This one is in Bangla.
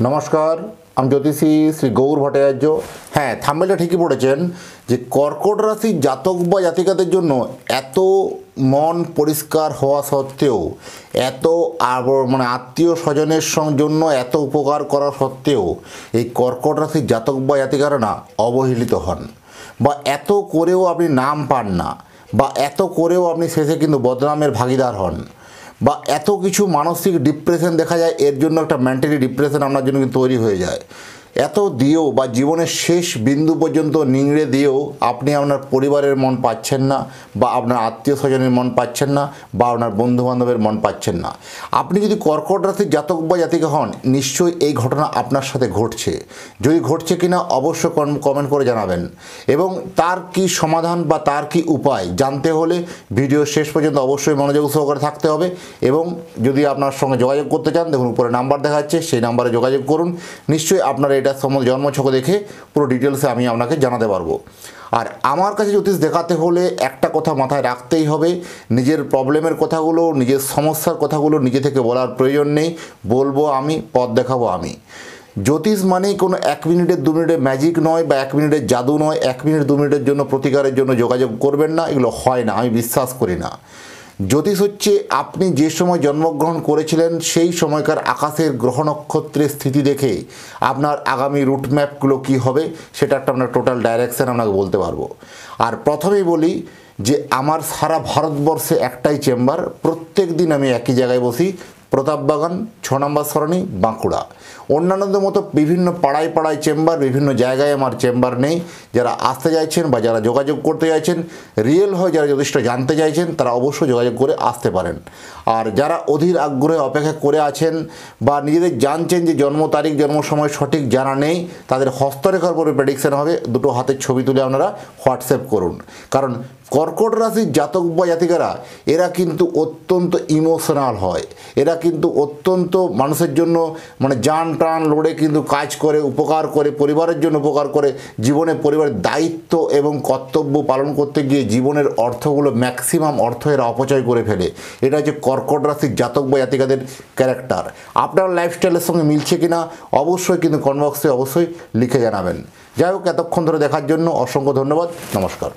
নমস্কার, আমি জ্যোতিষী শ্রী গৌর ভট্টাচার্য। হ্যাঁ, থাম্বনেলটা ঠিকই পড়েছেন যে কর্কট রাশির জাতক বা জাতিকাদের জন্য এত মন পরিষ্কার হওয়া সত্ত্বেও, এত আত্মীয় স্বজনের জন্য এত উপকার করা সত্ত্বেও এই কর্কট রাশির জাতক বা জাতিকারা না অবহেলিত হন, বা এত করেও আপনি নাম পান না, বা এত করেও আপনি শেষে কিন্তু বদনামের ভাগিদার হন, বা এত কিছু মানসিক ডিপ্রেশন দেখা যায়। এর জন্য একটা মেন্টালি ডিপ্রেশন আপনার জন্য কিন্তু তৈরি হয়ে যায়। এত দিয়েও বা জীবনের শেষ বিন্দু পর্যন্ত নিংড়ে দিয়েও আপনি আপনার পরিবারের মন পাচ্ছেন না, বা আপনার আত্মীয় স্বজনের মন পাচ্ছেন না, বা আপনার বন্ধুবান্ধবের মন পাচ্ছেন না। আপনি যদি কর্কট রাশির জাতক বা জাতিকা হন, নিশ্চয়ই এই ঘটনা আপনার সাথে ঘটছে। যদি ঘটছে কিনা অবশ্যই কমেন্ট করে জানাবেন, এবং তার কি সমাধান বা তার কি উপায় জানতে হলে ভিডিও শেষ পর্যন্ত অবশ্যই মনোযোগ সহকারে থাকতে হবে। এবং যদি আপনার সঙ্গে যোগাযোগ করতে চান, দেখুন উপরে নাম্বার দেখা যাচ্ছে, সেই নাম্বারে যোগাযোগ করুন। নিশ্চয়ই আপনারা এটার সম্বন্ধে জন্মছক দেখে পুরো ডিটেলসে আমি আপনাকে জানাতে পারবো। আর আমার কাছে জ্যোতিষ দেখাতে হলে একটা কথা মাথায় রাখতেই হবে, নিজের প্রবলেমের কথাগুলো, নিজের সমস্যার কথাগুলো নিজে থেকে বলার প্রয়োজন নেই। বলবো আমি, পথ দেখাবো আমি। জ্যোতিষ মানেই কোনো 1 মিনিটের 2 মিনিটের ম্যাজিক নয়, বা 1 মিনিটের জাদু নয়। 1 মিনিট 2 মিনিটের জন্য প্রতিকারের জন্য যোগাযোগ করবেন না, এগুলো হয় না, আমি বিশ্বাস করি না। জ্যোতিষ হচ্ছে আপনি যে সময় জন্মগ্রহণ করেছিলেন সেই সময়কার আকাশের গ্রহ নক্ষত্রের স্থিতি দেখে আপনার আগামী রুটম্যাপগুলো কী হবে সেটা একটা আপনার টোটাল ডাইরেকশান আপনাকে বলতে পারবো। আর প্রথমেই বলি যে আমার সারা ভারতবর্ষে একটাই চেম্বার, প্রত্যেক দিন আমি একই জায়গায় বসি, প্রতাপবাগান 6 নম্বর সরণি, বাঁকুড়া। অন্যান্যদের মতো বিভিন্ন পাড়ায় পাড়ায় চেম্বার, বিভিন্ন জায়গায় আমার চেম্বার নেই। যারা আসতে চাইছেন বা যারা যোগাযোগ করতে চাইছেন, রিয়েল হয়ে যারা যথেষ্ট জানতে চাইছেন, তারা অবশ্যই যোগাযোগ করে আসতে পারেন। আর যারা অধীর আগ্রহে অপেক্ষা করে আছেন বা নিজেদের জানছেন যে জন্ম তারিখ জন্ম সময় সঠিক জানা নেই, তাদের হস্তরেখার উপরে প্রেডিকশন হবে, দুটো হাতের ছবি তুলে আপনারা হোয়াটসঅ্যাপ করুন। কারণ কর্কট রাশির জাতক বা জাতিকারা এরা কিন্তু অত্যন্ত ইমোশনাল হয়, এরা কিন্তু অত্যন্ত মানুষের জন্য জান প্রাণ লড়ে কিন্তু কাজ করে, উপকার করে, পরিবারের জন্য উপকার করে। জীবনে পরিবারের দায়িত্ব এবং কর্তব্য পালন করতে গিয়ে জীবনের অর্থগুলো, ম্যাক্সিমাম অর্থ এরা অপচয় করে ফেলে। এটা হচ্ছে কর্কট রাশির জাতক বা জাতিকাদের ক্যারেক্টার। আপনার লাইফস্টাইলের সঙ্গে মিলছে কিনা অবশ্যই কিন্তু কমেন্ট বক্সে অবশ্যই লিখে জানাবেন। যাই হোক, এতক্ষণ ধরে দেখার জন্য অসংখ্য ধন্যবাদ। নমস্কার।